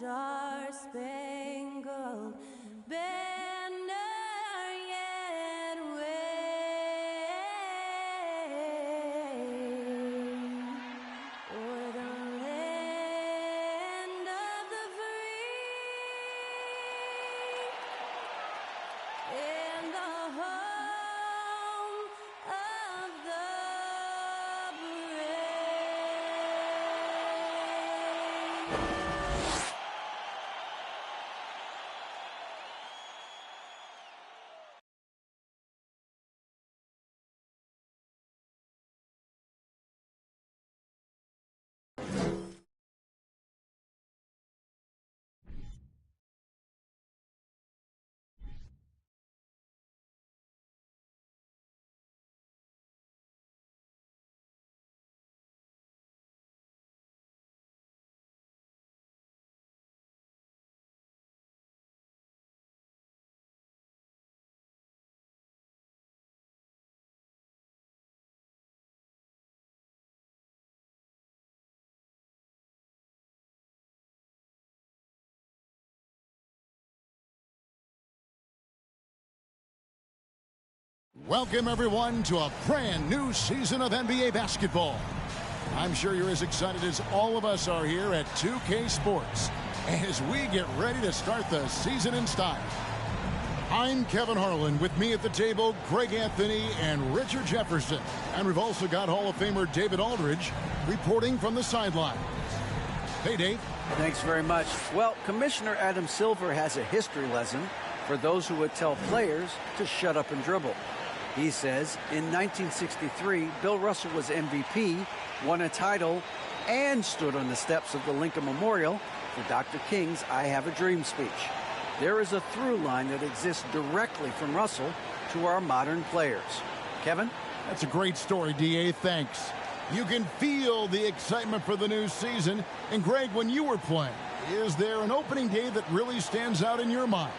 star-spangled banner yet wave o'er the land of the free and the home of the brave. Welcome, everyone, to a brand new season of NBA basketball. I'm sure you're as excited as all of us are here at 2K Sports as we get ready to start the season in style. I'm Kevin Harlan. With me at the table, Greg Anthony and Richard Jefferson. And we've also got Hall of Famer David Aldridge reporting from the sideline. Hey, Dave. Thanks very much. Well, Commissioner Adam Silver has a history lesson for those who would tell players to shut up and dribble. He says in 1963, Bill Russell was MVP, won a title, and stood on the steps of the Lincoln Memorial for Dr. King's I Have a Dream speech. There is a through line that exists directly from Russell to our modern players. Kevin? That's a great story, D.A. Thanks. You can feel the excitement for the new season. And, Greg, when you were playing, is there an opening day that really stands out in your mind?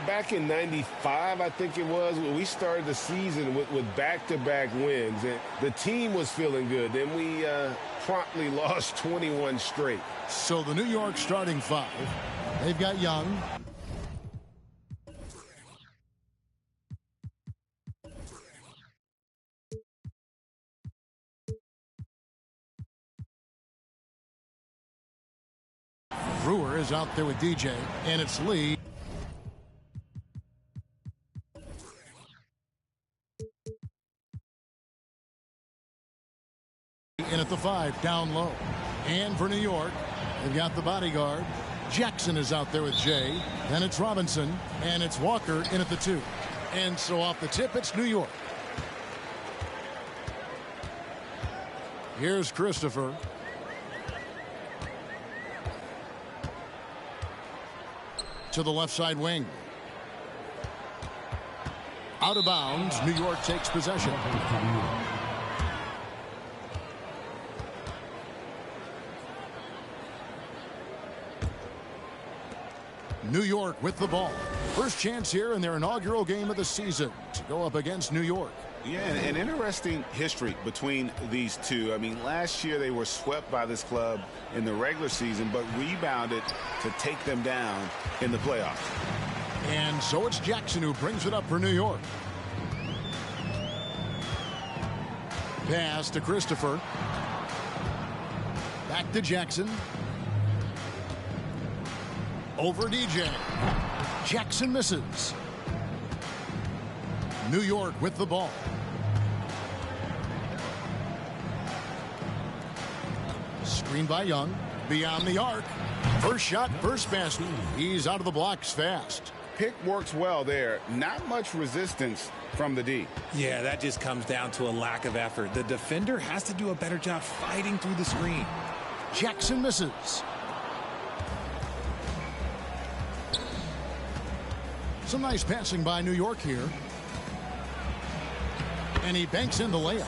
Back in '95, I think it was, we started the season with back-to-back wins. And the team was feeling good. Then we promptly lost 21 straight. So the New York starting five, they've got Young, Brewer is out there with DJ, and it's Lee. In at the 5, down low. And for New York, they've got the bodyguard. Jackson is out there with Jay. Then it's Robinson, and it's Walker in at the 2. And so off the tip, it's New York. Here's Christopher. To the left side wing. Out of bounds, New York takes possession. New York with the ball. First chance here in their inaugural game of the season to go up against New York. Yeah, an interesting history between these two. I mean, last year they were swept by this club in the regular season, but rebounded to take them down in the playoffs. And so it's Jackson who brings it up for New York. Pass to Christopher. Back to Jackson. Over DJ. Jackson misses. New York with the ball. Screened by Young. Beyond the arc. First shot, first basket. He's out of the blocks fast. Pick works well there. Not much resistance from the D. Yeah, that just comes down to a lack of effort. The defender has to do a better job fighting through the screen. Jackson misses. Some nice passing by New York here. And he banks in the layup.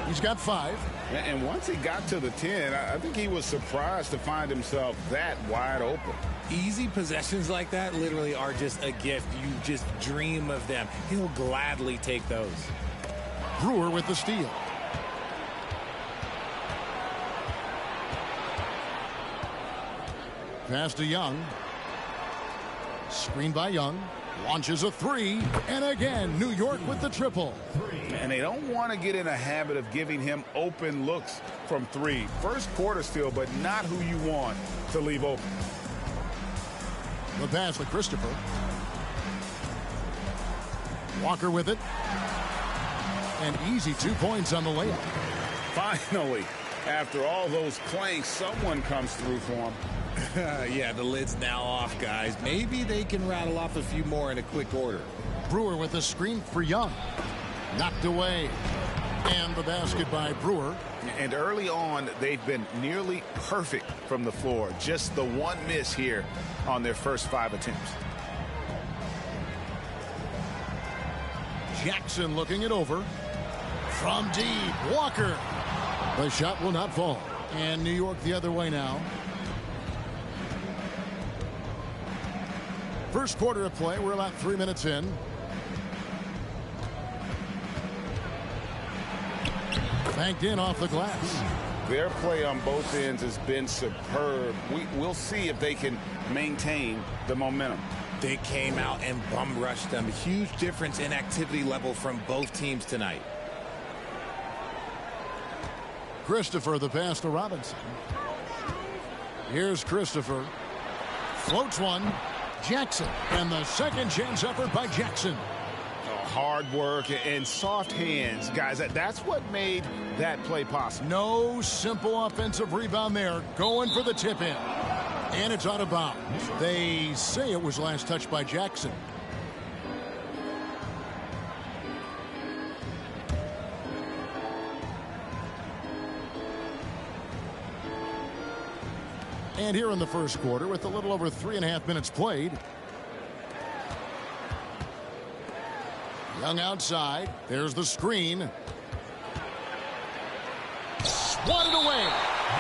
He's got 5. And once he got to the 10, I think he was surprised to find himself that wide open. Easy possessions like that literally are just a gift. You just dream of them. He'll gladly take those. Brewer with the steal. Pass to Young. Screen by Young. Launches a three. And again, New York with the triple. And they don't want to get in a habit of giving him open looks from three. First quarter still, but not who you want to leave open. The pass to Christopher. Walker with it. And easy 2 points on the layup. Finally, after all those clanks, someone comes through for him. Yeah, the lid's now off, guys. Maybe they can rattle off a few more in a quick order. Brewer with a screen for Young. Knocked away. And the basket by Brewer. And early on, they've been nearly perfect from the floor. Just the one miss here on their first 5 attempts. Jackson looking it over. From deep, Walker. The shot will not fall. And New York the other way now. First quarter of play. We're about 3 minutes in. Banked in off the glass. Their play on both ends has been superb. We'll see if they can maintain the momentum. They came out and bum rushed them. Huge difference in activity level from both teams tonight. Christopher, the pass to Robinson. Here's Christopher. Floats one. Jackson. And the second chance effort by Jackson. Hard work and soft hands, guys. That's what made that play possible. No simple offensive rebound there. Going for the tip in. And it's out of bounds. They say it was last touched by Jackson. And here in the first quarter, with a little over 3.5 minutes played. Young outside. There's the screen. Swatted away.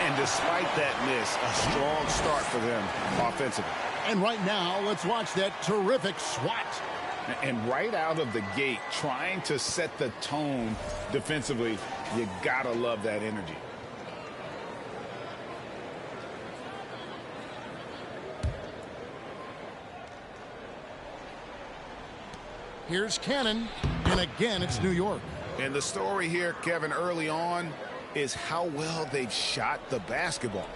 And despite that miss, a strong start for them offensively. And right now, let's watch that terrific swat. And right out of the gate, trying to set the tone defensively, you gotta love that energy. Here's Cannon, and again, it's New York. And the story here, Kevin, early on, is how well they've shot the basketball.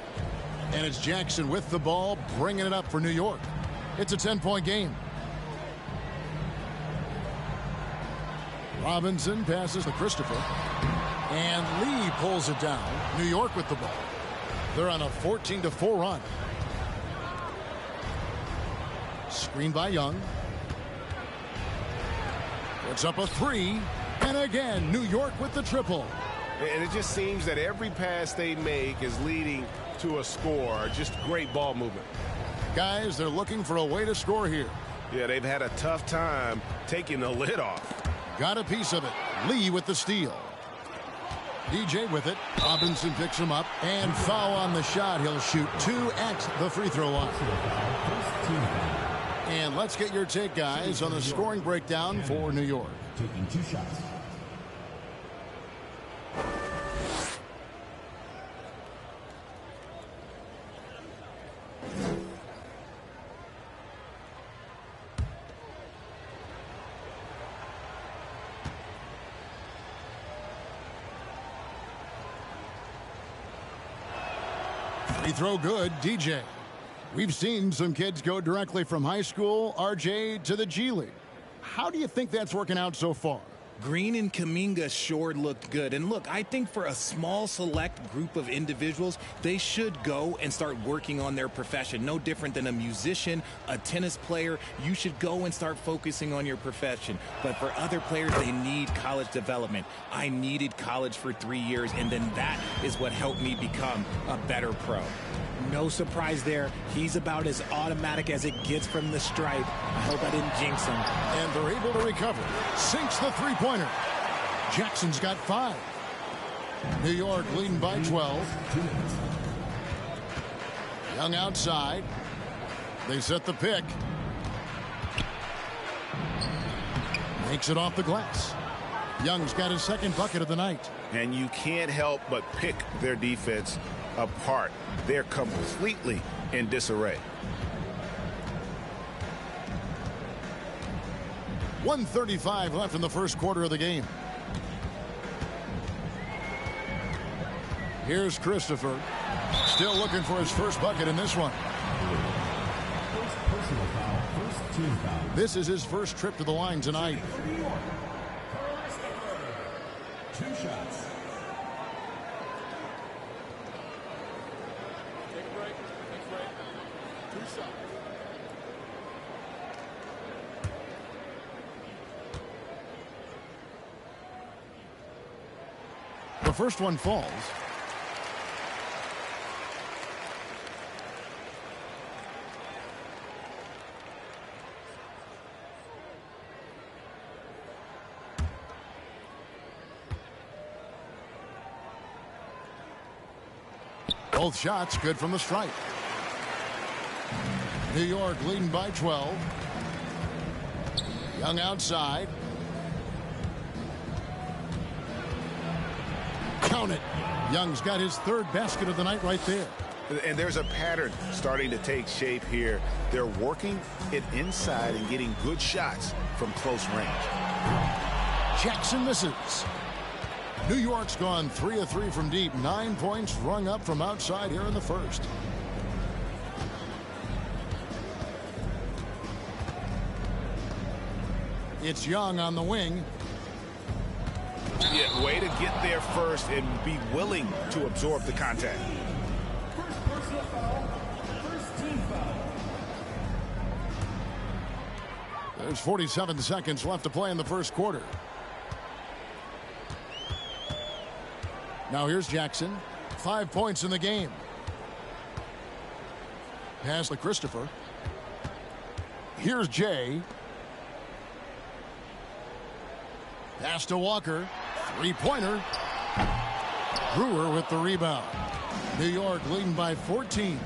And it's Jackson with the ball, bringing it up for New York. It's a 10-point game. Robinson passes to Christopher. And Lee pulls it down. New York with the ball. They're on a 14-4 run. Screen by Young. Puts up a three. And again, New York with the triple. And it just seems that every pass they make is leading to a score. Just great ball movement. Guys, they're looking for a way to score here. Yeah, they've had a tough time taking the lid off. Got a piece of it. Lee with the steal. DJ with it. Robinson picks him up. And foul on the shot. He'll shoot 2 at the free throw line. And let's get your take, guys, on the scoring breakdown for New York. Taking 2 shots. Free throw good, DJ. We've seen some kids go directly from high school, RJ, to the G League. How do you think that's working out so far? Green and Kuminga sure looked good. And look, I think for a small select group of individuals, they should go and start working on their profession. No different than a musician, a tennis player. You should go and start focusing on your profession. But for other players, they need college development. I needed college for 3 years, and then that is what helped me become a better pro. No surprise there. He's about as automatic as it gets from the stripe. I hope I didn't jinx him. And they're able to recover. Sinks the three-pointer. Jackson's got 5. New York leading by 12. Young outside. They set the pick. Makes it off the glass. Young's got his second bucket of the night. And you can't help but pick their defense apart. They're completely in disarray. 1:35 left in the first quarter of the game. Here's Christopher. Still looking for his first bucket in this one. This is his first trip to the line tonight. 2 shots. Take a break. Next break. 2 shots. The first one falls. Both shots good from the stripe. New York leading by 12. Young outside. Count it. Young's got his 3rd basket of the night right there. And there's a pattern starting to take shape here. They're working it inside and getting good shots from close range. Jackson misses. New York's gone 3 of 3 from deep. 9 points rung up from outside here in the first. It's Young on the wing. Yeah, way to get there first and be willing to absorb the contact. First personal foul. First team foul. There's 47 seconds left to play in the first quarter. Now here's Jackson. 5 points in the game. Pass to Christopher. Here's Jay. Pass to Walker. 3-pointer. Brewer with the rebound. New York leading by 14.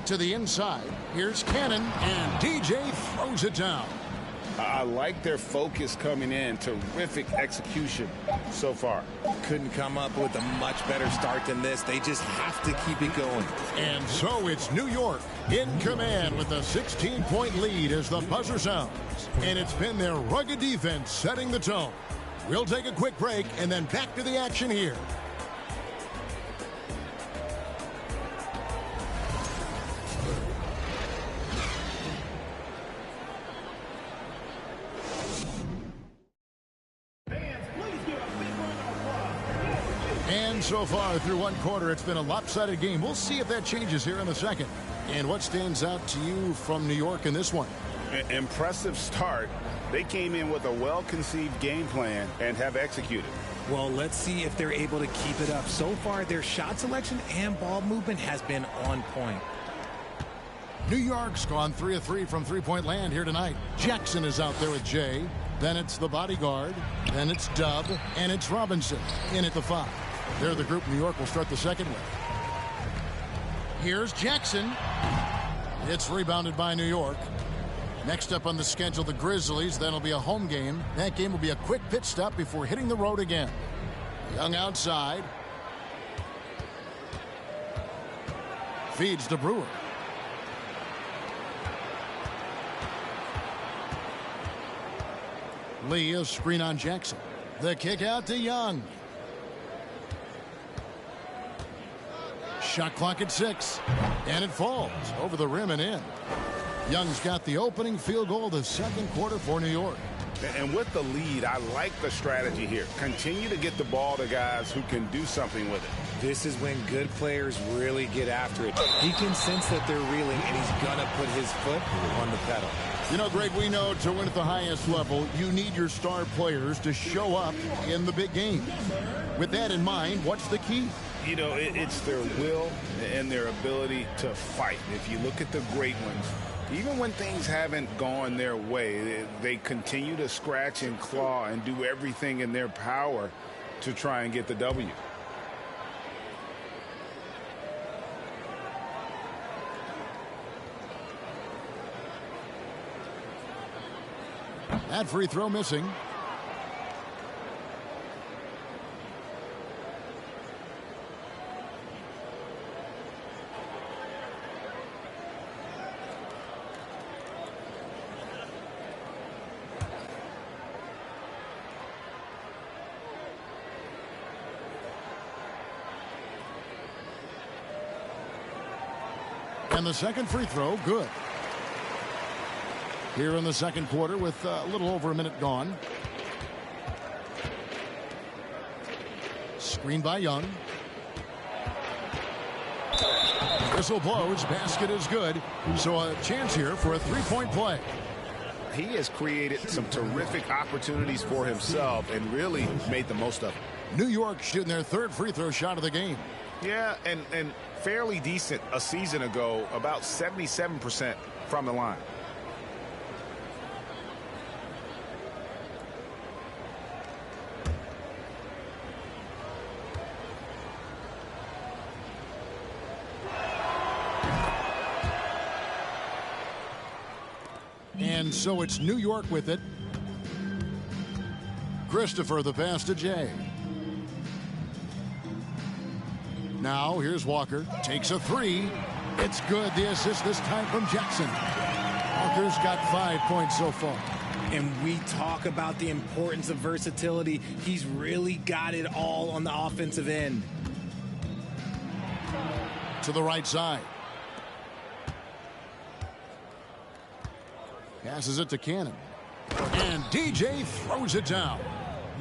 To the inside. Here's Cannon, and DJ throws it down. I like their focus coming in. Terrific execution so far. Couldn't come up with a much better start than this. They just have to keep it going. And so it's New York in command with a 16-point lead as the buzzer sounds. And it's been their rugged defense setting the tone. We'll take a quick break and then back to the action here. And so far through one quarter, it's been a lopsided game. We'll see if that changes here in a second. And what stands out to you from New York in this one? Impressive start. They came in with a well-conceived game plan and have executed. Well, let's see if they're able to keep it up. So far, their shot selection and ball movement has been on point. New York's gone 3 of 3 from three-point land here tonight. Jackson is out there with Jay. Then it's the bodyguard. Then it's Dub. And it's Robinson in at the 5. They're the group New York will start the second with. Here's Jackson. It's rebounded by New York. Next up on the schedule, the Grizzlies. Then it'll be a home game. That game will be a quick pit stop before hitting the road again. Young outside. Feeds to Brewer. Lee, a screen on Jackson. The kick out to Young. Shot clock at 6. And it falls over the rim and in. Young's got the opening field goal of the second quarter for New York. And with the lead, I like the strategy here. Continue to get the ball to guys who can do something with it. This is when good players really get after it. He can sense that they're reeling, and he's going to put his foot on the pedal. You know, Greg, we know to win at the highest level, you need your star players to show up in the big game. With that in mind, what's the key? You know, it's their will and their ability to fight. If you look at the great ones, even when things haven't gone their way, they continue to scratch and claw and do everything in their power to try and get the W. That free throw missing. And the second free throw, good. Here in the second quarter with a little over a minute gone. Screen by Young. Whistle blows, basket is good. So a chance here for a three-point play. He has created some terrific opportunities for himself and really made the most of it. New York shooting their third free throw shot of the game. Yeah, and fairly decent a season ago, about 77% from the line. And so it's New York with it. Christopher the pass to Jay. Now here's Walker. Takes a three. It's good. The assist this time from Jackson. Walker's got 5 points so far. And we talk about the importance of versatility. He's really got it all on the offensive end. To the right side. Passes it to Cannon. And DJ throws it down.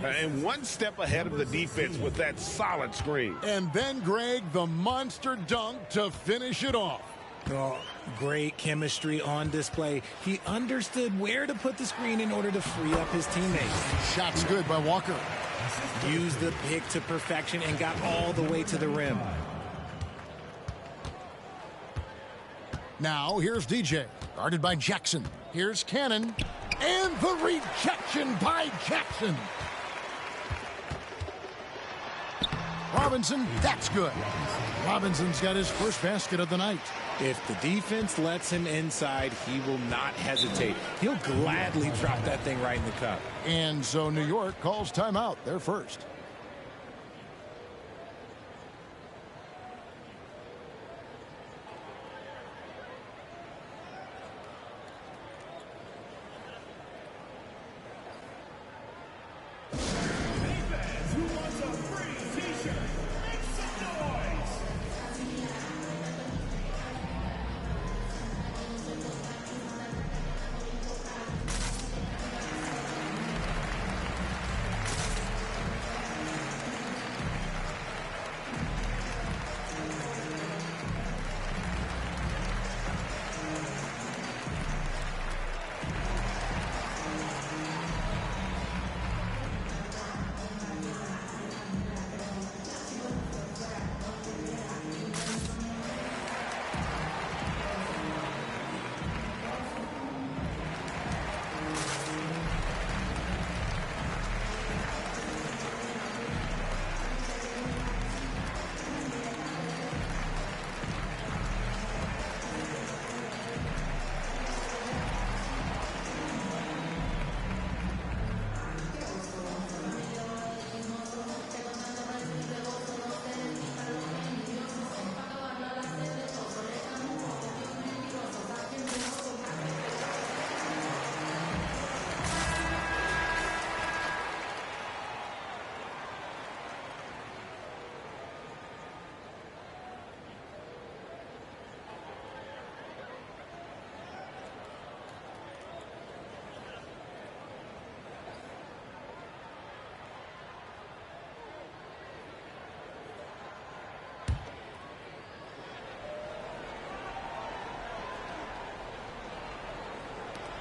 And one step ahead of the defense with that solid screen. And then, Greg, the monster dunk to finish it off. Oh, great chemistry on display. He understood where to put the screen in order to free up his teammates. Shot's good by Walker. Used the pick to perfection and got all the way to the rim. Now, here's DJ. Guarded by Jackson. Here's Cannon. And the rejection by Jackson. Robinson, that's good. Robinson's got his first basket of the night. If the defense lets him inside, he will not hesitate. He'll gladly drop that thing right in the cup. And so New York calls timeout. They're first. Who wants a free t-shirt? Make some noise!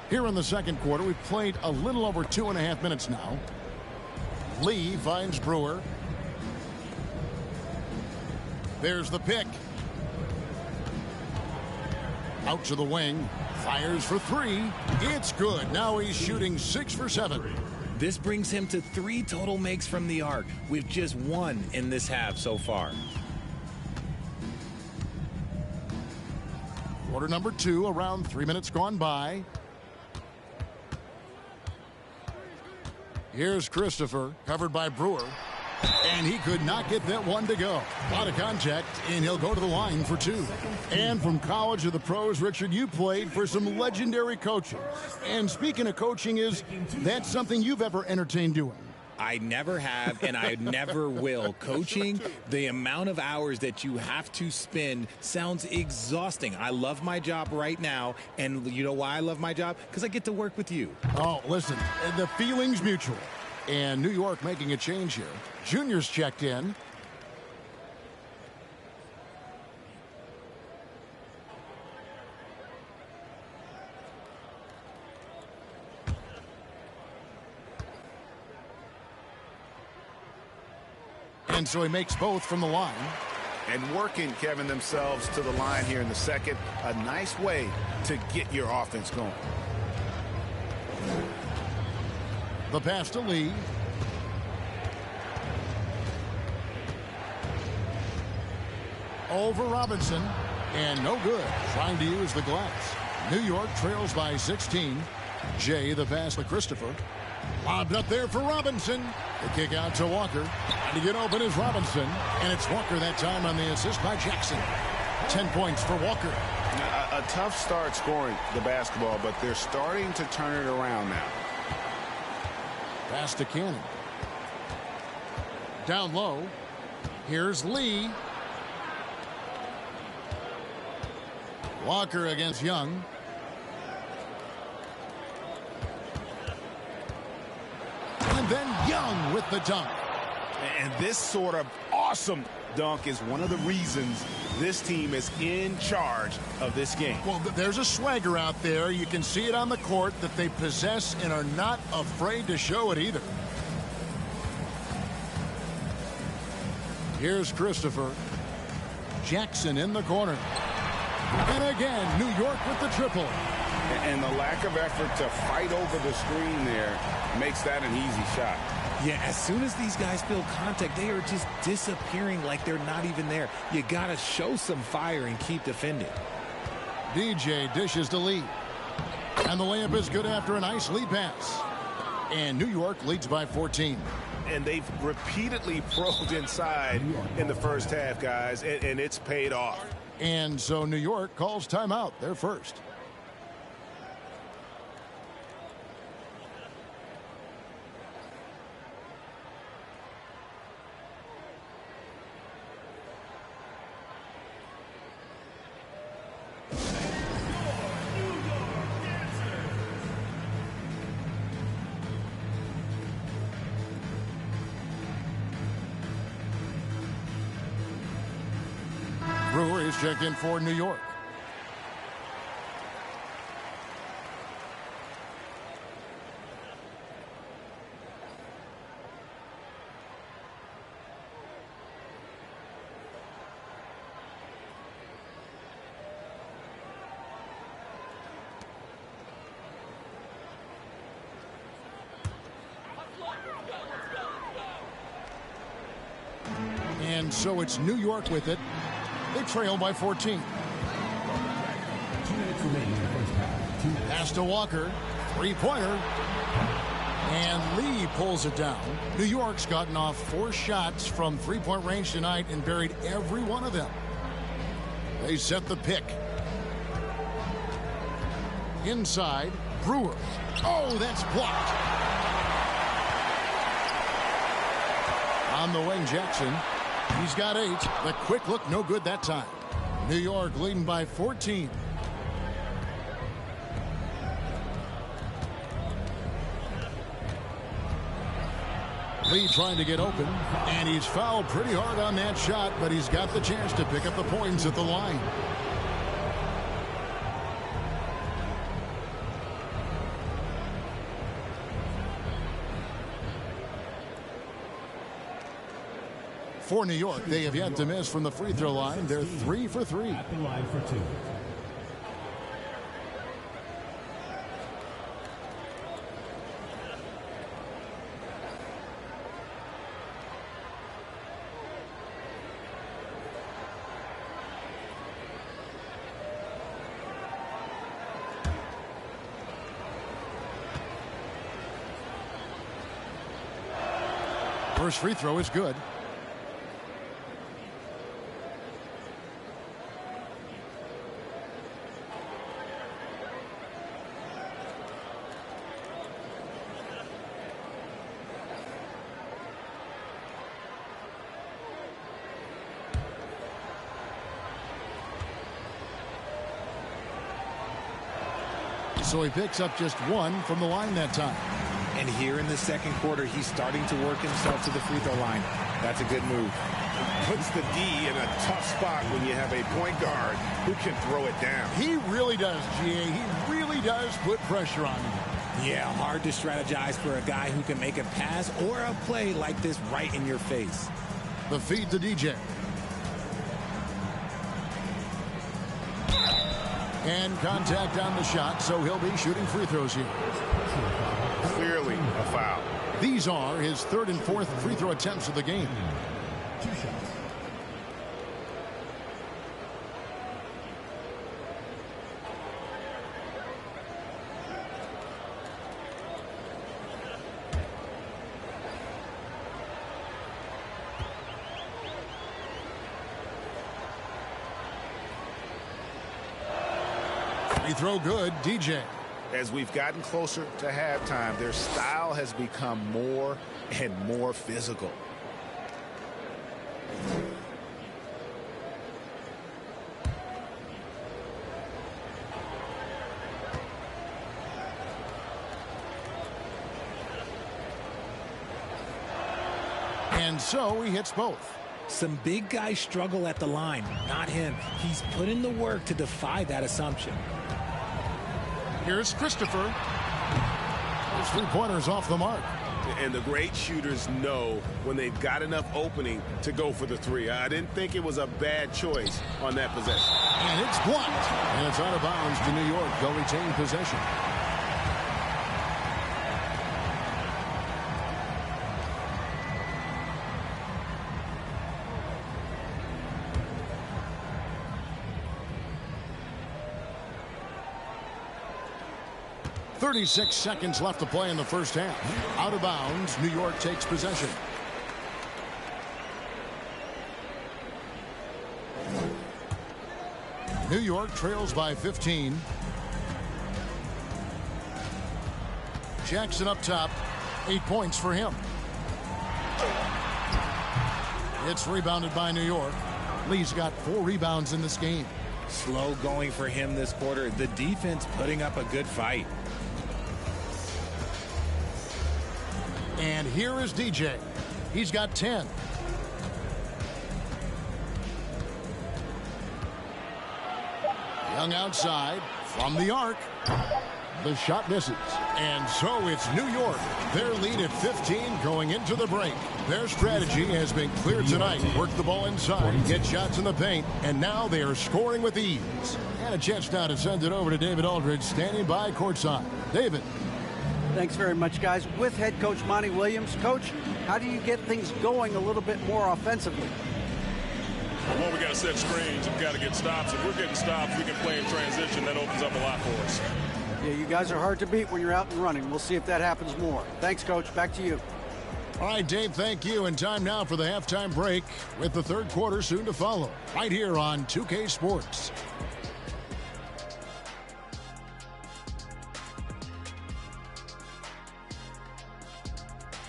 Here in the second quarter, we've played a little over 2.5 minutes now. Lee finds Brewer. There's the pick. Out to the wing. Fires for three. It's good. Now he's shooting 6 for 7. This brings him to 3 total makes from the arc, with just 1 in this half so far. Quarter number 2, around 3 minutes gone by. Here's Christopher, covered by Brewer. And he could not get that one to go. A lot of contact, and he'll go to the line for 2. And from college to the pros, Richard, you played for some legendary coaches. And speaking of coaching, is that something you've ever entertained doing? I never have, and I never will. Coaching, the amount of hours that you have to spend sounds exhausting. I love my job right now, and you know why I love my job? Because I get to work with you. Oh, listen, the feeling's mutual. And New York making a change here. Junior's checked in. And so he makes both from the line. And working, Kevin, themselves to the line here in the second. A nice way to get your offense going. The pass to Lee. Over Robinson. And no good. Trying to use the glass. New York trails by 16. Jay, the pass to Christopher. Lobbed up there for Robinson. The kick out to Walker. Trying to get open is Robinson. And it's Walker that time on the assist by Jackson. 10 points for Walker. A tough start scoring the basketball, but they're starting to turn it around now. Pass to Cannon. Down low. Here's Lee. Walker against Young. And then Young with the dunk. And this sort of awesome dunk is one of the reasons this team is in charge of this game. Well, there's a swagger out there. You can see it on the court that they possess and are not afraid to show it either. Here's Christopher. Jackson in the corner. And again, New York with the triple. And the lack of effort to fight over the screen there makes that an easy shot. Yeah, as soon as these guys feel contact, they are just disappearing like they're not even there. You got to show some fire and keep defending. DJ dishes to Lee. And the layup is good after a nice lead pass. And New York leads by 14. And they've repeatedly probed inside in the first half, guys, and it's paid off. And so New York calls timeout. They're first. Brewer is checked in for New York. And so it's New York with it. They trail by 14. 2 minutes remaining in the first half. Pass to Walker. Three-pointer. And Lee pulls it down. New York's gotten off 4 shots from three-point range tonight and buried every one of them. They set the pick. Inside, Brewer. Oh, that's blocked. On the wing, Jackson. He's got 8. The quick look, no good that time. New York leading by 14. Lee trying to get open, and he's fouled pretty hard on that shot, but he's got the chance to pick up the points at the line. For New York, they have yet to miss from the free throw line. They're 3 for 3. At the line for 2. First free throw is good. So he picks up just one from the line that time. And here in the second quarter, he's starting to work himself to the free throw line. That's a good move. Puts the D in a tough spot when you have a point guard who can throw it down. He really does, GA. He really does put pressure on him. Yeah, hard to strategize for a guy who can make a pass or a play like this right in your face. The feed to DJ. And contact on the shot, so he'll be shooting free throws here. Clearly a foul. These are his third and fourth free throw attempts of the game. 2 shots. Free throw good, DJ. As we've gotten closer to halftime, their style has become more and more physical. And so he hits both. Some big guys struggle at the line, not him. He's put in the work to defy that assumption. Here's Christopher. His three-pointers off the mark. And the great shooters know when they've got enough opening to go for the three. I didn't think it was a bad choice on that possession. And it's blocked. And it's out of bounds to New York. They'll retain possession. .36 seconds left to play in the first half. Out of bounds, New York takes possession. New York trails by 15. Jackson up top. 8 points for him. It's rebounded by New York. Lee's got 4 rebounds in this game. Slow going for him this quarter. The defense putting up a good fight. And here is DJ. He's got 10. Young outside from the arc. The shot misses. And so it's New York. Their lead at 15 going into the break. Their strategy has been clear tonight. Work the ball inside, get shots in the paint, and now they are scoring with ease. And a chance now to send it over to David Aldridge, standing by courtside. David. Thanks very much, guys. With head coach Monty Williams. Coach, how do you get things going a little bit more offensively? Well, we got to set screens. We've got to get stops. If we're getting stops, we can play in transition. That opens up a lot for us. Yeah, you guys are hard to beat when you're out and running. We'll see if that happens more. Thanks, Coach. Back to you. All right, Dave, thank you. And time now for the halftime break with the third quarter soon to follow. Right here on 2K Sports.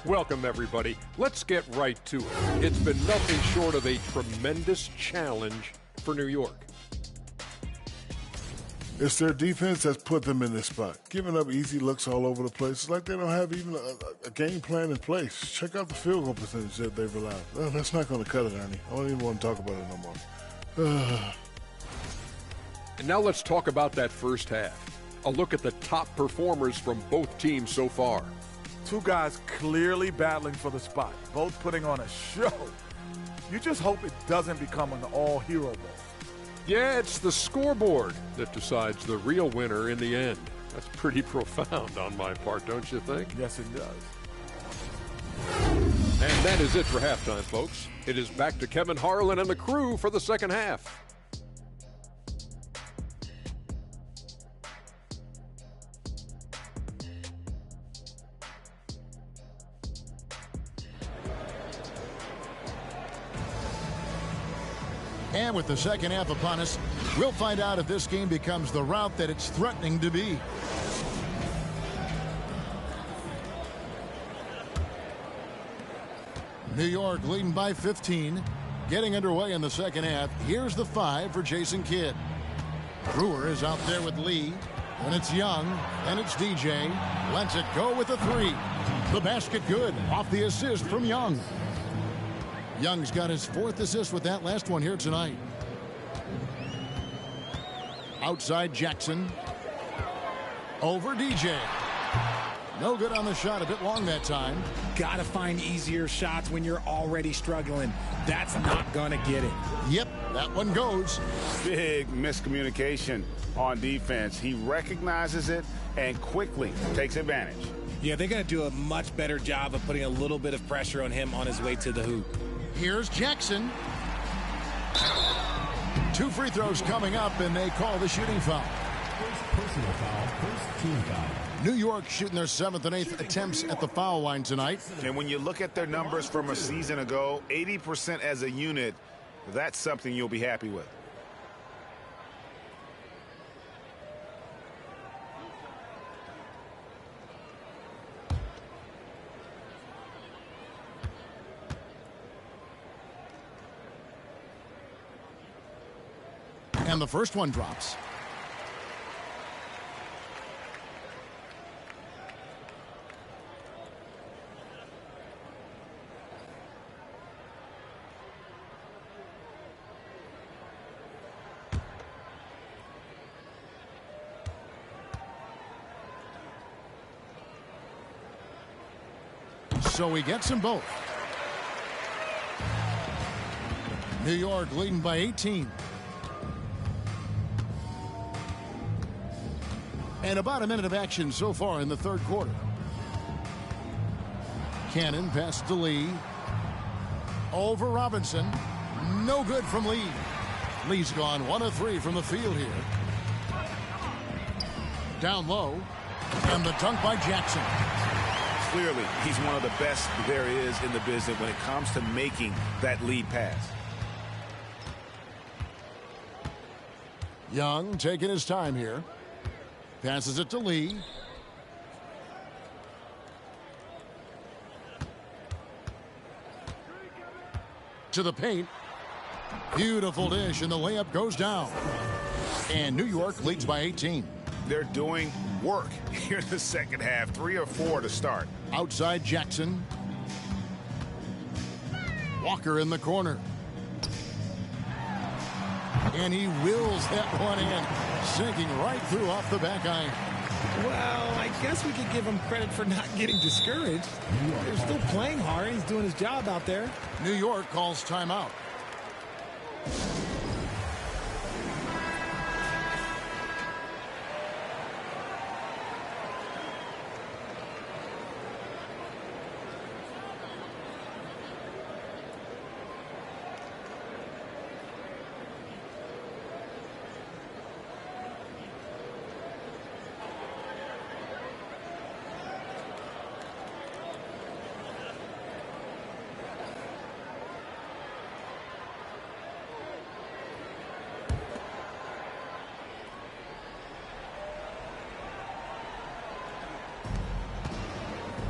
Welcome, everybody. Let's get right to it. It's been nothing short of a tremendous challenge for New York. It's their defense that's put them in this spot. Giving up easy looks all over the place. It's like they don't have even a game plan in place. Check out the field goal percentage that they've allowed. Oh, that's not going to cut it, Ernie. I don't even want to talk about it no more. And now let's talk about that first half. A look at the top performers from both teams so far. Two guys clearly battling for the spot, both putting on a show. You just hope it doesn't become an all-hero ball. Yeah, it's the scoreboard that decides the real winner in the end. That's pretty profound on my part, don't you think? Yes, it does. And that is it for halftime, folks. It is back to Kevin Harlan and the crew for the second half. And with the second half upon us, we'll find out if this game becomes the route that it's threatening to be. New York leading by 15. Getting underway in the second half. Here's the 5 for Jason Kidd. Brewer is out there with Lee. And it's Young. And it's DJ. Lets it go with a 3. The basket good. Off the assist from Young. Young's got his 4th assist with that last one here tonight. Outside Jackson. Over DJ. No good on the shot. A bit long that time. Gotta find easier shots when you're already struggling. That's not gonna get it. Yep, that one goes. Big miscommunication on defense. He recognizes it and quickly takes advantage. Yeah, they're gonna do a much better job of putting a little bit of pressure on him on his way to the hoop. Here's Jackson. 2 free throws coming up, and they call the shooting foul. First personal foul, first team foul. New York shooting their 7th and 8th attempts at the foul line tonight. And when you look at their numbers from a season ago, 80% as a unit, that's something you'll be happy with. And the first one drops. So he gets them both. New York leading by 18. And about a minute of action so far in the third quarter. Cannon pass to Lee. Over Robinson. No good from Lee. Lee's gone 1 of 3 from the field here. Down low. And the dunk by Jackson. Clearly, he's one of the best there is in the business when it comes to making that lead pass. Young taking his time here. Passes it to Lee. To the paint. Beautiful dish, and the layup goes down. And New York leads by 18. They're doing work here in the second half. 3 or 4 to start. Outside Jackson. Walker in the corner. And he wills that one in. Sinking right through off the back iron. Well, I guess we could give him credit for not getting discouraged. They're still playing hard. He's doing his job out there. New York calls timeout.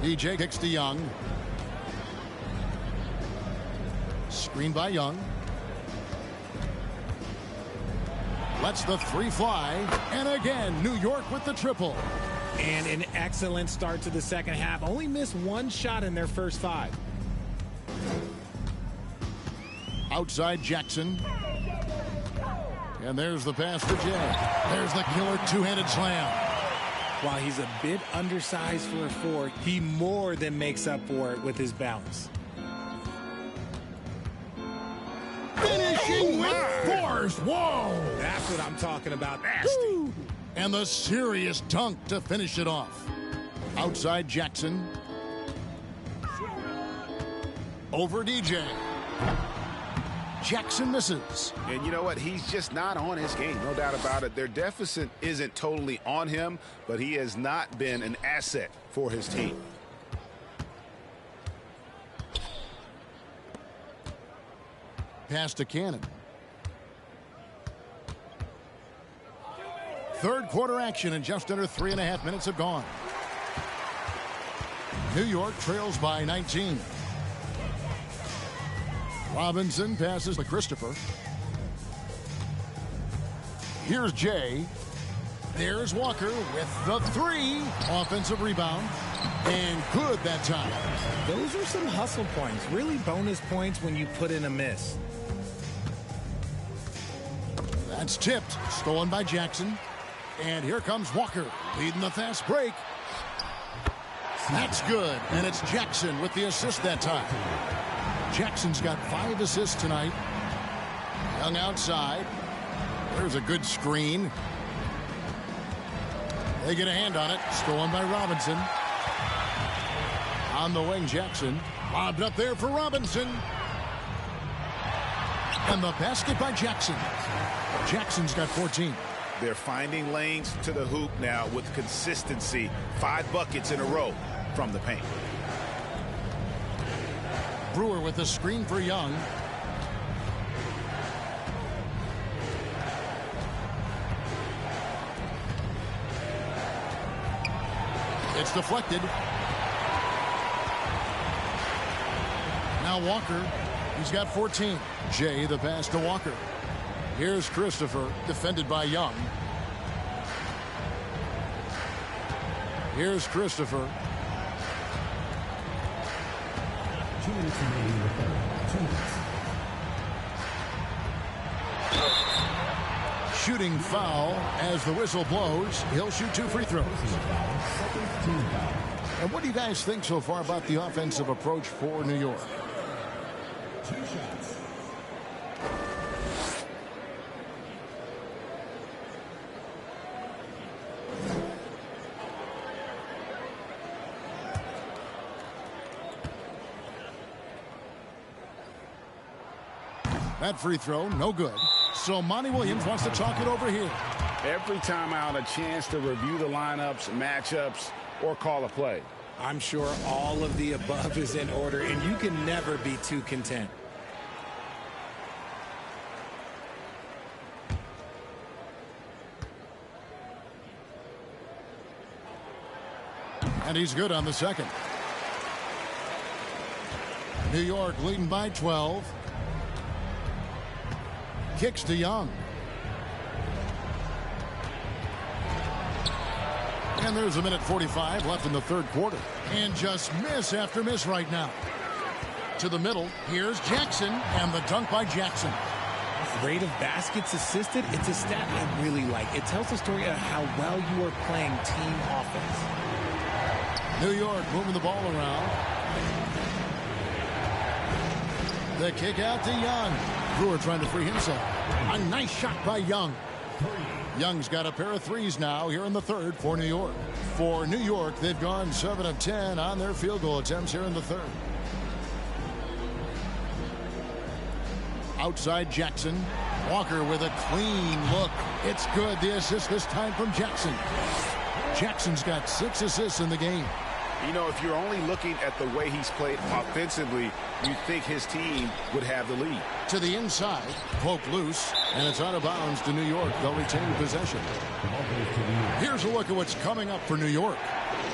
DJ kicks to Young. Screen by Young. Lets the 3 fly. And again, New York with the triple. And an excellent start to the second half. Only missed 1 shot in their first 5. Outside Jackson. And there's the pass to Jay. There's the killer 2-handed slam. While he's a bit undersized for a 4, he more than makes up for it with his bounce. Finishing with force. Whoa! That's what I'm talking about. Nasty. Woo! And the serious dunk to finish it off. Outside Jackson. Over DJ. Jackson misses. And you know what? He's just not on his game. No doubt about it. Their deficit isn't totally on him, but he has not been an asset for his team. Pass to Cannon. Third quarter action, and just under 3.5 minutes have gone. New York trails by 19. Robinson passes to Christopher. Here's Jay. There's Walker with the 3. Offensive rebound. And good that time. Those are some hustle points. Really bonus points when you put in a miss. That's tipped. Stolen by Jackson. And here comes Walker leading the fast break. That's good. And it's Jackson with the assist that time. Jackson's got 5 assists tonight. Young outside. There's a good screen. They get a hand on it. Stolen by Robinson. On the wing, Jackson. Lobbed up there for Robinson. And the basket by Jackson. Jackson's got 14. They're finding lanes to the hoop now with consistency. 5 buckets in a row from the paint. Brewer with the screen for Young. It's deflected. Now Walker. He's got 14. Jay the pass to Walker. Here's Christopher, defended by Young. Here's Christopher. 2 minutes remaining in the third. 2 minutes. Shooting foul as the whistle blows. He'll shoot 2 free throws. Second team foul. And what do you guys think so far about the offensive approach for New York? 2 shots. That free throw, no good. So Monty Williams wants to talk it over here. Every time out, a chance to review the lineups, matchups, or call a play. I'm sure all of the above is in order, and you can never be too content. And he's good on the second. New York leading by 12. Kicks to Young. And there's 1:45 left in the third quarter. And just miss after miss right now. To the middle. Here's Jackson. And the dunk by Jackson. Rate of baskets assisted, it's a stat I really like. It tells the story of how well you are playing team offense. New York moving the ball around. The kick out to Young. Brewer trying to free himself. A nice shot by Young. Young's got a pair of 3s now here in the third for New York. For New York, they've gone 7 of 10 on their field goal attempts here in the third. Outside Jackson. Walker with a clean look. It's good. The assist this time from Jackson. Jackson's got 6 assists in the game. You know, if you're only looking at the way he's played offensively, you'd think his team would have the lead. To the inside, poked loose, and it's out of bounds to New York. They'll retain possession. Here's a look at what's coming up for New York.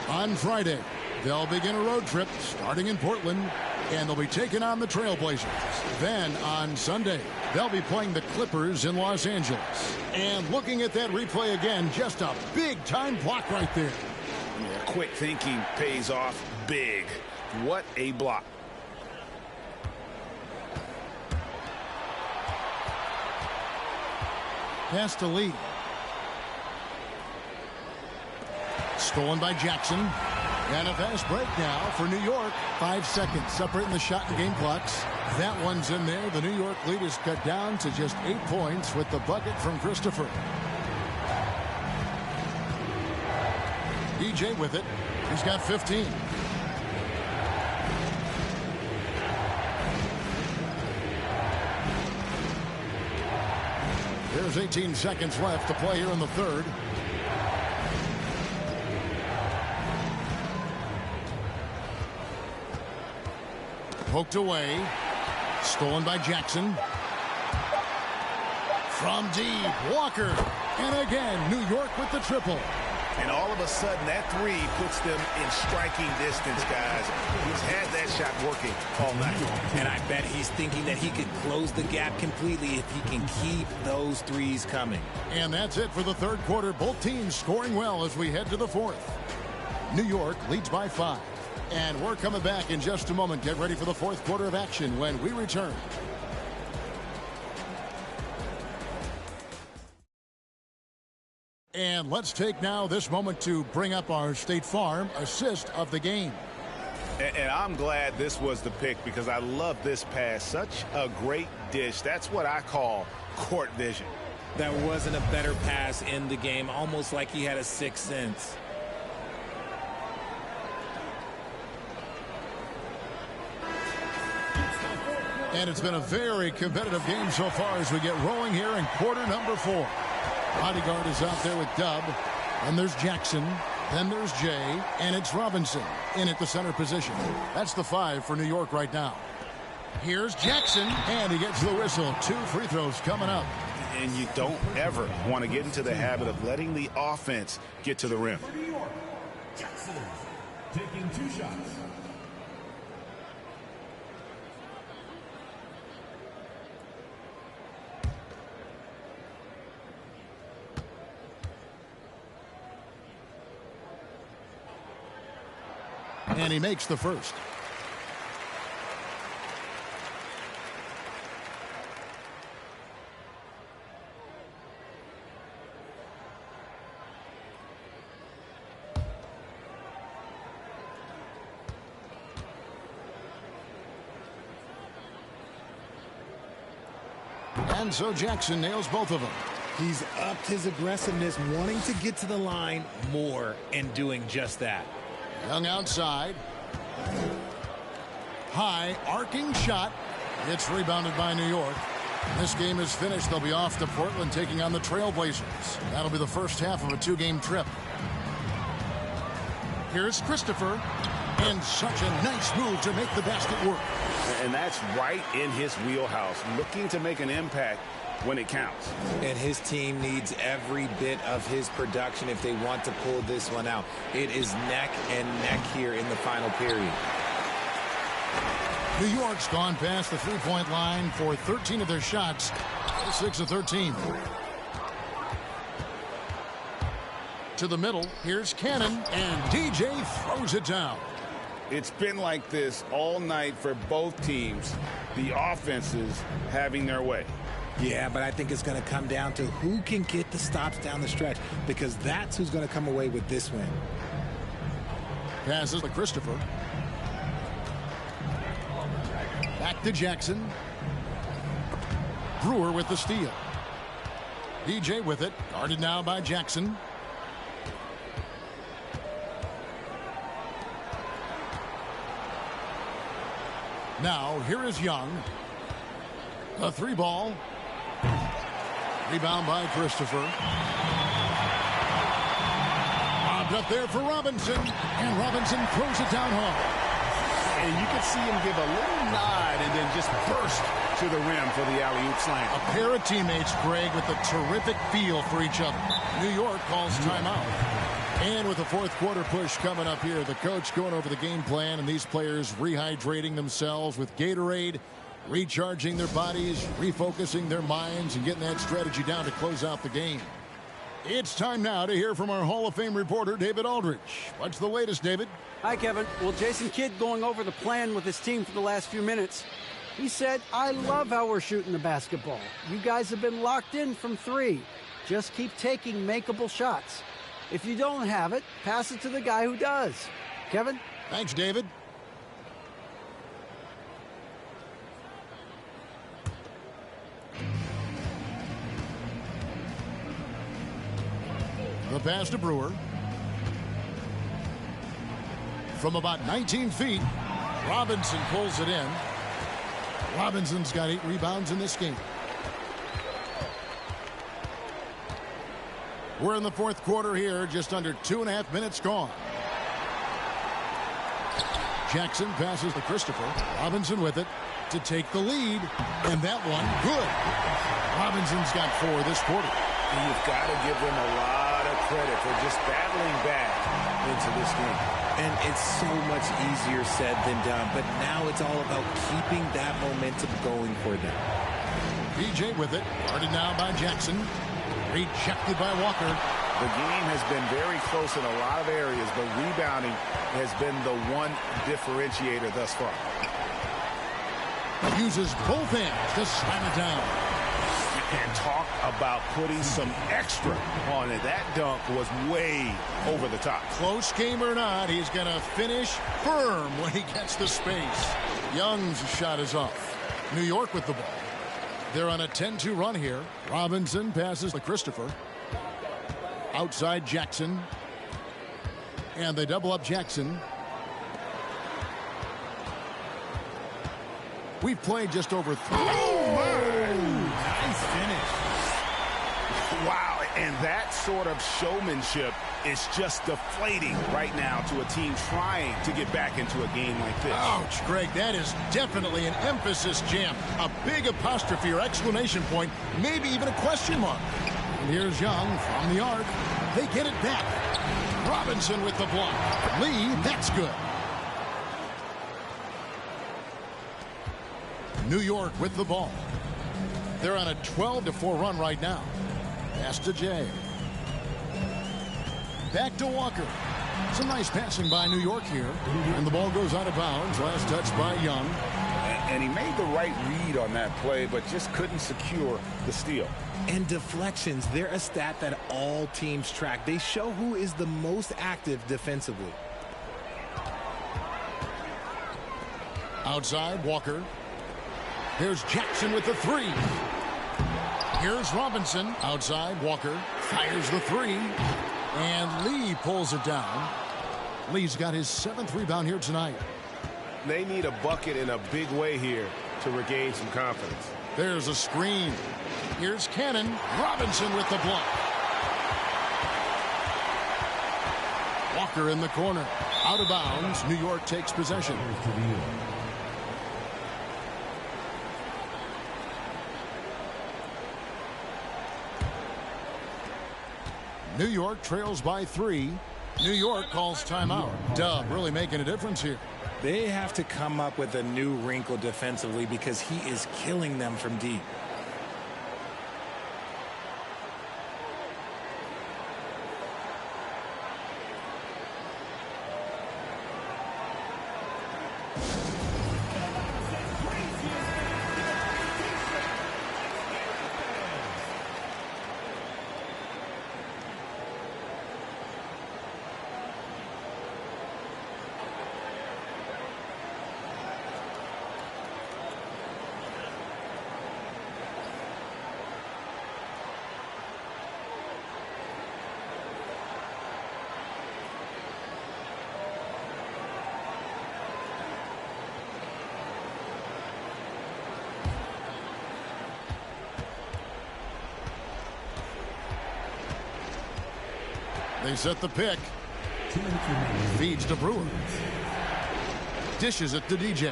On Friday, they'll begin a road trip starting in Portland, and they'll be taking on the Trailblazers. Then on Sunday, they'll be playing the Clippers in Los Angeles. And looking at that replay again, just a big-time block right there. Yeah, quick thinking pays off big. What a block. Pass to Lee. Stolen by Jackson. And a fast break now for New York. 5 seconds separating the shot and game clocks. That one's in there. The New York lead is cut down to just 8 points with the bucket from Christopher. DJ with it. He's got 15. There's 18 seconds left to play here in the third. Poked away. Stolen by Jackson. From deep, Walker. And again, New York with the triple. And all of a sudden, that three puts them in striking distance, guys. He's had that shot working all night. And I bet he's thinking that he could close the gap completely if he can keep those threes coming. And that's it for the third quarter. Both teams scoring well as we head to the fourth. New York leads by 5. And we're coming back in just a moment. Get ready for the fourth quarter of action when we return. And let's take now this moment to bring up our State Farm assist of the game. And I'm glad this was the pick because I love this pass. Such a great dish. That's what I call court vision. There wasn't a better pass in the game, almost like he had a sixth sense. And it's been a very competitive game so far as we get rolling here in quarter number 4. Bodyguard is out there with Dub. Then there's Jackson. Then there's Jay. And it's Robinson in at the center position. That's the 5 for New York right now. Here's Jackson. And he gets the whistle. 2 free throws coming up. And you don't ever want to get into the habit of letting the offense get to the rim. For New York, Jackson taking 2 shots. And he makes the first. And so Jackson nails both of them. He's upped his aggressiveness, wanting to get to the line more and doing just that. Young outside. High arcing shot. It's rebounded by New York. This game is finished. They'll be off to Portland taking on the Trailblazers. That'll be the first half of a 2-game trip. Here's Christopher. And such a nice move to make the basket work. And that's right in his wheelhouse, looking to make an impact when it counts. And his team needs every bit of his production if they want to pull this one out. It is neck and neck here in the final period. New York's gone past the three-point line for 13 of their shots. 6 of 13. To the middle, here's Cannon, and DJ throws it down. It's been like this all night for both teams. The offenses having their way. Yeah, but I think it's going to come down to who can get the stops down the stretch, because that's who's going to come away with this win. Passes to Christopher. Back to Jackson. Brewer with the steal. DJ with it. Guarded now by Jackson. Now, here is Young. A 3-ball. Rebound by Christopher. Bobbed up there for Robinson. And Robinson throws it down hard. And you can see him give a little nod and then just burst to the rim for the alley-oop slam. A pair of teammates, Greg, with a terrific feel for each other. New York calls timeout. And with the fourth quarter push coming up here, the coach going over the game plan, and these players rehydrating themselves with Gatorade, recharging their bodies, refocusing their minds, and getting that strategy down to close out the game. It's time now to hear from our Hall of Fame reporter, David Aldridge. What's the latest, David? Hi, Kevin. Well, Jason Kidd going over the plan with his team for the last few minutes. He said, I love how we're shooting the basketball. You guys have been locked in from 3. Just keep taking makeable shots. If you don't have it, pass it to the guy who does. Kevin? Thanks, David. The pass to Brewer. From about 19 feet, Robinson pulls it in. Robinson's got 8 rebounds in this game. We're in the fourth quarter here, just under 2.5 minutes gone. Jackson passes to Christopher. Robinson with it to take the lead. And that one, good. Robinson's got 4 this quarter. You've got to give them a lot of credit for just battling back into this game. And it's so much easier said than done. But now it's all about keeping that momentum going for them. PJ with it. Guarded now by Jackson. Rejected by Walker. The game has been very close in a lot of areas, but rebounding has been the one differentiator thus far. Uses both hands to slam it down. And talk about putting some extra on it. That dunk was way over the top. Close game or not, he's going to finish firm when he gets the space. Young's shot is off. New York with the ball. They're on a 10-2 run here. Robinson passes to Christopher. Outside Jackson. And they double up Jackson. We've played just over 3. Oh, my! Nice finish. Wow, and that sort of showmanship is just deflating right now to a team trying to get back into a game like this. Ouch, Greg, that is definitely an emphasis jam. A big apostrophe or exclamation point, maybe even a question mark. And here's Young from the arc. They get it back. Robinson with the block. Lee, that's good. New York with the ball. They're on a 12-4 run right now. Pass to Jay. Back to Walker. Some nice passing by New York here. And the ball goes out of bounds. Last touch by Young. And he made the right read on that play, but just couldn't secure the steal. And deflections, they're a stat that all teams track. They show who is the most active defensively. Outside, Walker. Here's Jackson with the 3. Here's Robinson. Outside, Walker fires the 3. And Lee pulls it down. Lee's got his 7th rebound here tonight. They need a bucket in a big way here to regain some confidence. There's a screen. Here's Cannon. Robinson with the block. Walker in the corner. Out of bounds. New York takes possession. New York trails by 3. New York calls timeout. Dub really making a difference here. They have to come up with a new wrinkle defensively because he is killing them from deep. They set the pick. Feeds to Brewer. Dishes it to DJ.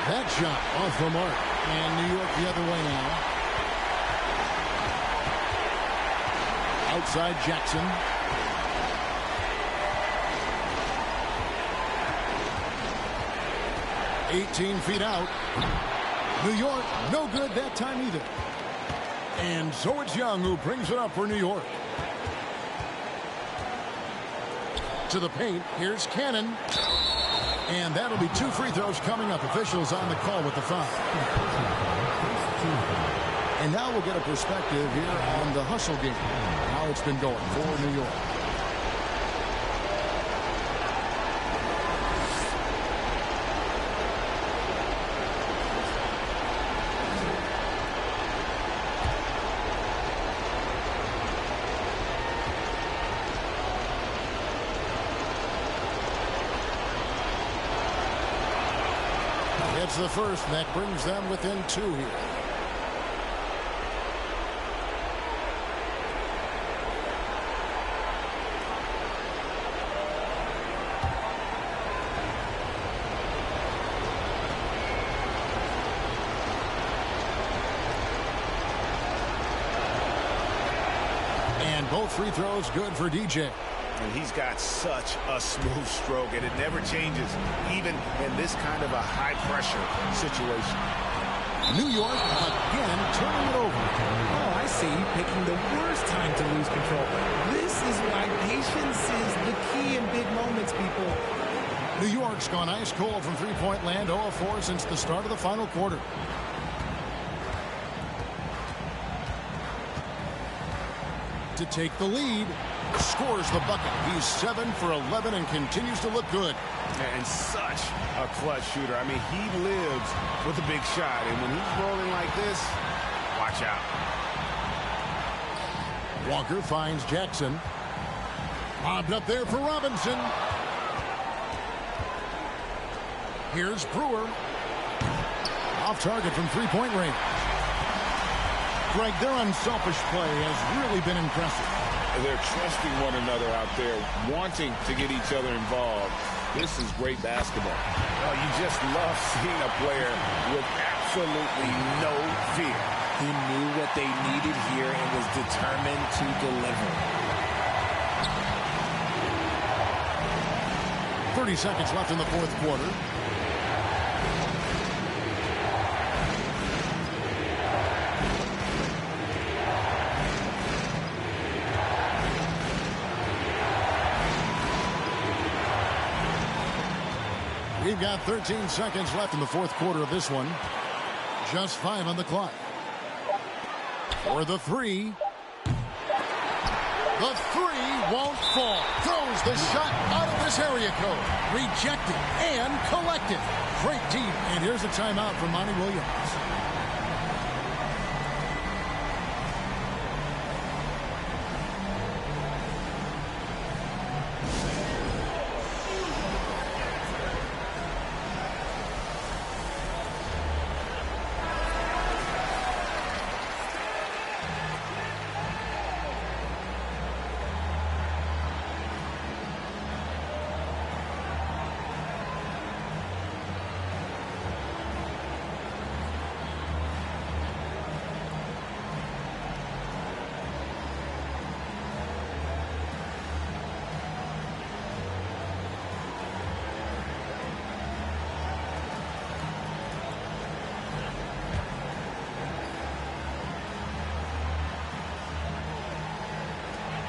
That shot off the mark. And New York the other way now. Outside Jackson. $18 feet out. New York, no good that time either. And so it's Young who brings it up for New York. To the paint, here's Cannon. And that'll be 2 free throws coming up. Officials on the call with the foul. And now we'll get a perspective here on the hustle game. How it's been going for New York. It's the first, and that brings them within 2 here. both free throws good for DJ. And he's got such a smooth stroke, and it never changes, even in this kind of a high-pressure situation. New York again turning it over. Oh, I see. Picking the worst time to lose control. This is why patience is the key in big moments, people. New York's gone ice cold from three-point land, 0 of 4 since the start of the final quarter. To take the lead, scores the bucket. He's 7 for 11 and continues to look good. And such a clutch shooter. I mean, he lives with a big shot. And when he's rolling like this, watch out. Walker finds Jackson. Lobbed up there for Robinson. Here's Brewer. Off target from three-point range. Greg, their unselfish play has really been impressive. They're trusting one another out there, wanting to get each other involved. This is great basketball. Oh, you just love seeing a player with absolutely no fear. He knew what they needed here and was determined to deliver. 30 seconds left in the fourth quarter. We've got 13 seconds left in the fourth quarter of this one. Just 5 on the clock. For the three. The three won't fall. Throws the shot out of this area code. Rejected and collected. Great deep. And here's a timeout from Monty Williams.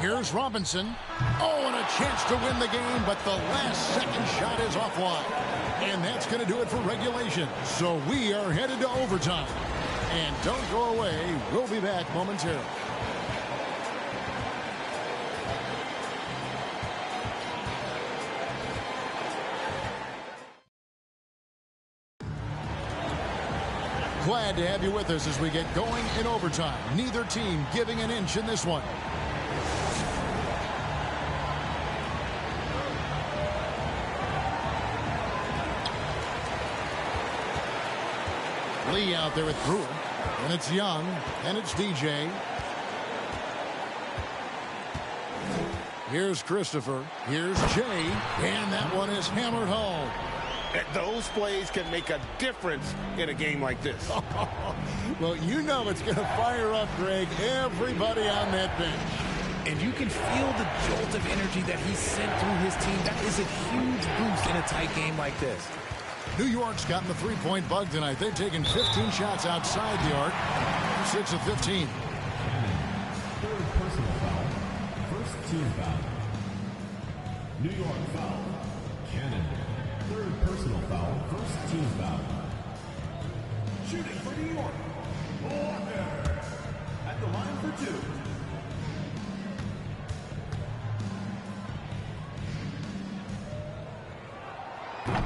Here's Robinson. Oh, and a chance to win the game, but the last second shot is offline. And that's going to do it for regulation. So we are headed to overtime. And don't go away. We'll be back momentarily. Glad to have you with us as we get going in overtime. Neither team giving an inch in this one. Lee out there with Brewer. And it's Young. And it's DJ. Here's Christopher. Here's Jay. And that one is hammered home. Those plays can make a difference in a game like this. Well, you know it's going to fire up, Greg, everybody on that bench. And you can feel the jolt of energy that he sent through his team. That is a huge boost in a tight game like this. New York's gotten the three-point bug tonight. They've taken 15 shots outside the arc. 6 of 15. Third personal foul. First team foul. New York foul. Cannon. Third personal foul. First team foul. Shooting for New York. Walker. At the line for 2.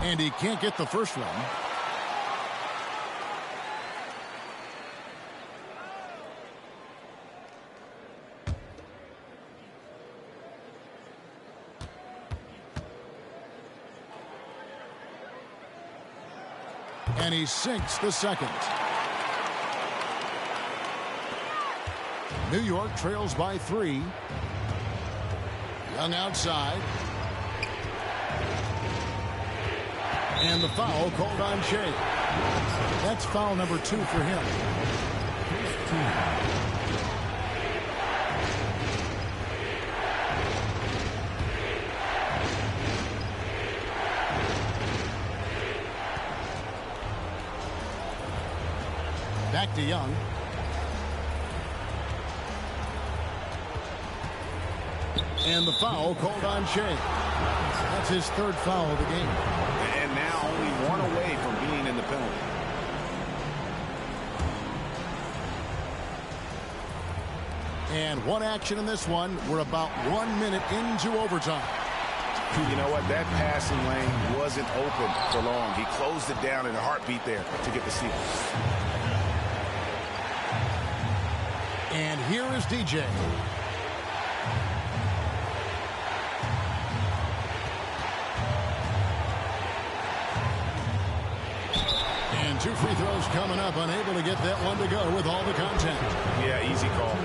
And he can't get the first one. And he sinks the second. New York trails by 3. Young outside. And the foul called on Shea. That's foul number 2 for him. Back to Young. And the foul called on Shea. That's his third foul of the game. And now only one away from being in the penalty. And one action in this one. We're about 1 minute into overtime. You know what? That passing lane wasn't open for long. He closed it down in a heartbeat there to get the steal. And here is DJ. And 2 free throws coming up. Unable to get that one to go with all the contact. Yeah, easy call.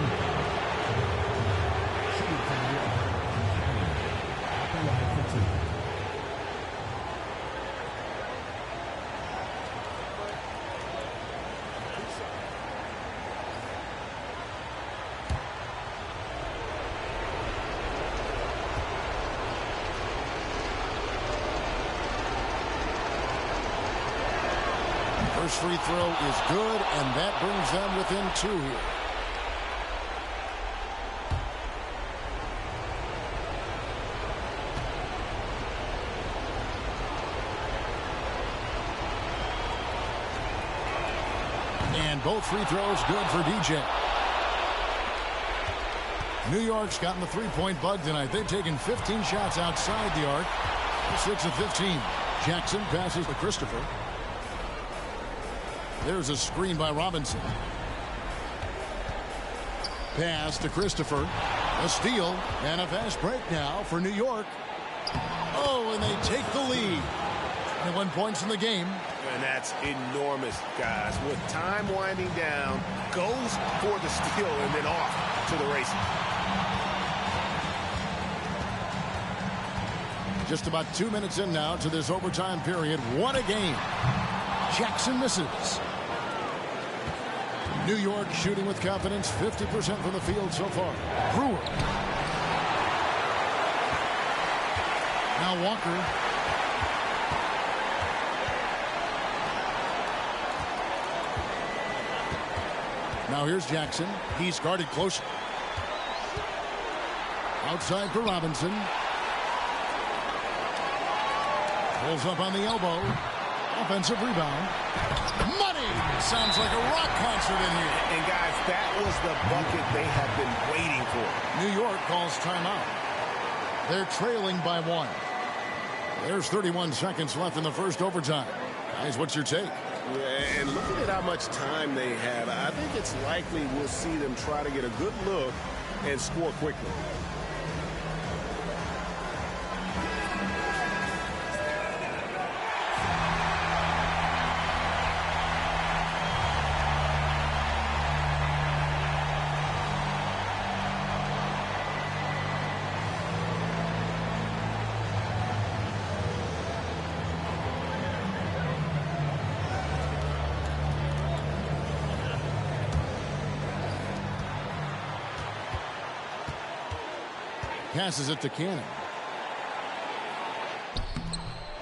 First free throw is good, and that brings them within 2 here. And both free throws good for DJ. New York's gotten the three-point bug tonight. They've taken 15 shots outside the arc. 6 of 15. Jackson passes to Christopher. There's a screen by Robinson. Pass to Christopher. A steal and a fast break now for New York. Oh, and they take the lead. 21 points in the game. And that's enormous, guys. With time winding down, goes for the steal and then off to the races. Just about 2 minutes in now to this overtime period. What a game. Jackson misses. New York shooting with confidence, 50% from the field so far. Brewer. Now Walker. Now here's Jackson. He's guarded close. Outside for Robinson. Pulls up on the elbow. Offensive rebound. Money! Sounds like a rock concert in here. And guys, that was the bucket they have been waiting for. New York calls timeout. They're trailing by 1. There's 31 seconds left in the first overtime. Guys, what's your take? Yeah, and looking at how much time they have, I think it's likely we'll see them try to get a good look and score quickly. Passes it to Cannon.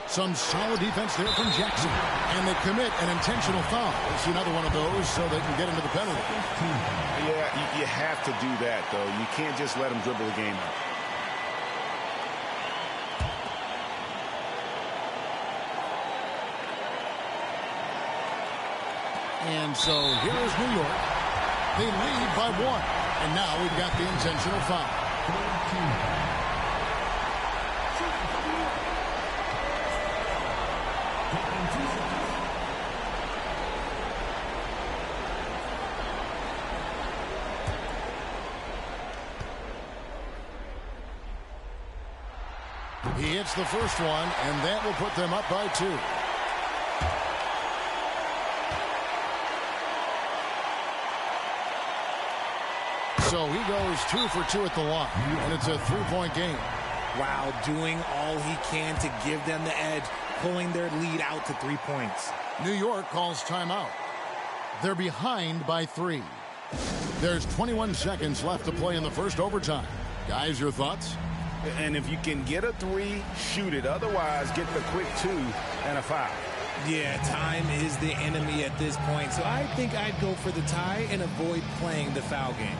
Some solid defense there from Jackson. And they commit an intentional foul. We'll see another one of those so they can get into the penalty. Yeah, you have to do that, though. You can't just let them dribble the game out. And so here is New York. They lead by 1. And now we've got the intentional foul. He hits the first one, and that will put them up by 2. So he goes 2 for 2 at the line, and it's a 3-point game. Wow, doing all he can to give them the edge, pulling their lead out to 3 points. New York calls timeout. They're behind by 3. There's 21 seconds left to play in the first overtime. Guys, your thoughts? And if you can get a 3, shoot it. Otherwise, get the quick 2 and a foul. Yeah, time is the enemy at this point, so I think I'd go for the tie and avoid playing the foul game.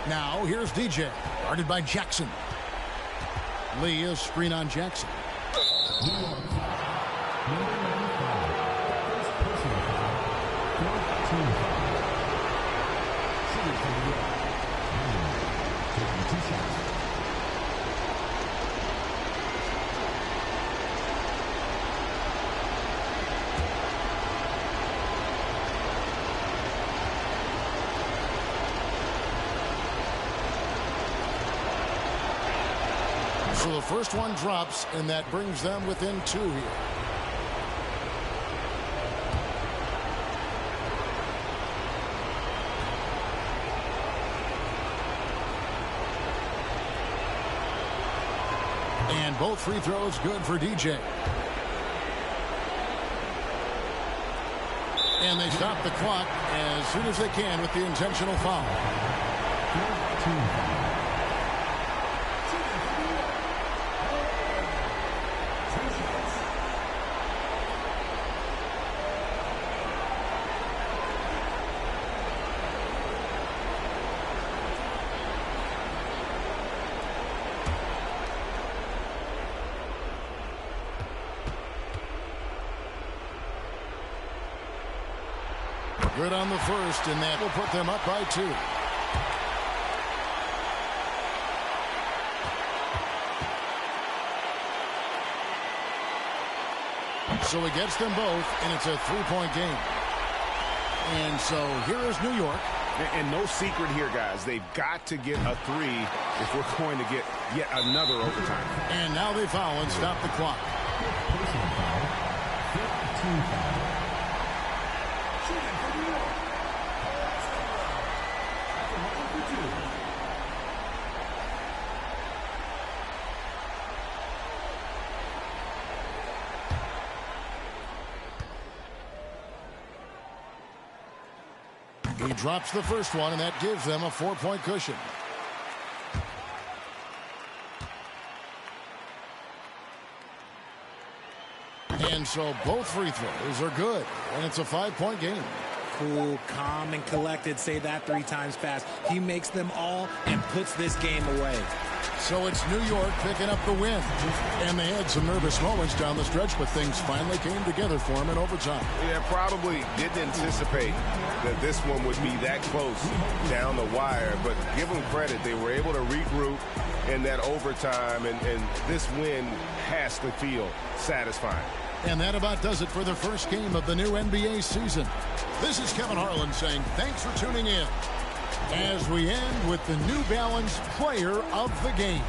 Now, here's DJ, guarded by Jackson. Lee is screen on Jackson. So the first one drops, and that brings them within 2 here. And both free throws good for DJ. And they stop the clock as soon as they can with the intentional foul. Good on the first, and that will put them up by 2. So he gets them both, and it's a 3-point game. And so here is New York. And no secret here, guys. They've got to get a 3 if we're going to get yet another overtime. And now they foul and stop the clock. Personal foul. 15 foul. He drops the first one, and that gives them a 4-point cushion. And so both free throws are good, and it's a 5-point game. Cool, calm, and collected. Say that 3 times fast. He makes them all and puts this game away. So it's New York picking up the win. And they had some nervous moments down the stretch, but things finally came together for them in overtime. Yeah, probably didn't anticipate that this one would be that close down the wire, but give them credit. They were able to regroup in that overtime, and this win has to feel satisfying. And that about does it for the first game of the new NBA season. This is Kevin Harlan saying thanks for tuning in as we end with the New Balance Player of the Game.